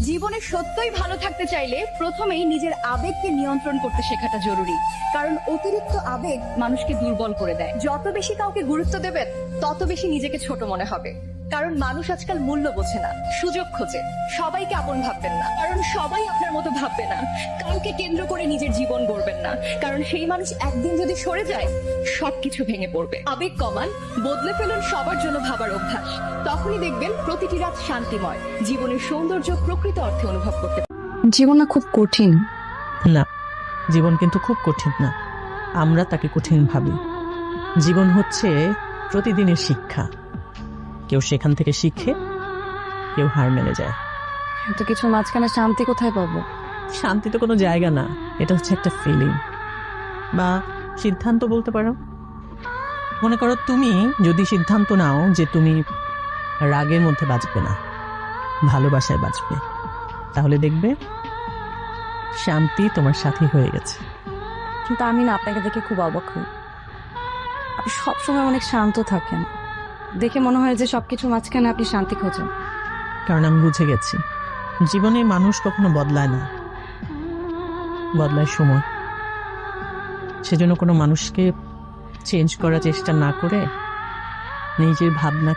জীবনে সত্যই ভালো থাকতে চাইলে প্রথমেই নিজের আবেগকে নিয়ন্ত্রণ করতে শেখাটা জরুরি। কারণ অতিরিক্ত আবেগ মানুষকে দুর্বল করে দেয়। যত বেশি কাউকে গুরুত্ব দেবেন তত বেশি নিজেকে ছোট মনে হবে। কারণ মানুষ আজকাল মূল্য বোঝে না, সুযোগ খোঁজে। সবাইকে আপন ভাববেন না, কারণ সবাই আপনার মতো ভাববে না। কাউকে কেন্দ্র করে নিজের জীবন গড়বেন না, কারণ সেই মানুষ একদিন যদি সরে যায় সবকিছু ভেঙে পড়বে। আবেগ কমান, বদলে ফেলুন সবার জন্য ভাবার অভ্যাস। তখনই দেখবেন প্রতিটি রাত শান্তিময়, জীবনের সৌন্দর্য প্রকৃত অর্থে অনুভব করতে। জীবন না খুব কঠিন? না, জীবন কিন্তু খুব কঠিন না, আমরা তাকে কঠিন ভাবি। জীবন হচ্ছে প্রতিদিনের শিক্ষা। কেউ সেখান থেকে শিখে, কেউ হার মেনে যায়। এত কিছুর মাঝখানে শান্তি কোথায় পাবো? শান্তি তো কোনো জায়গা না, এটা হচ্ছে একটা ফিলিং বা সিদ্ধান্ত বলতে পারো। মনে করো তুমি যদি সিদ্ধান্ত নাও যে তুমি রাগের মধ্যে বাঁচবে না, ভালোবাসায় বাঁচবে, তাহলে দেখবে শান্তি তোমার সাথী হয়ে গেছে। কিন্তু আমি না আপনাকে দেখে খুব অবাক হই। আপনি সবসময় অনেক শান্ত থাকেন, দেখে মনে হয় যে সবকিছুর মাঝখানে আপনি শান্তি খোঁজেন। কারণ আমি বুঝে গেছি জীবনে মানুষ কখনো বদলায় না, বদলায় সময়। সেজন্য কোনো মানুষকে চেঞ্জ করার চেষ্টা না করে নিজের ভাবনা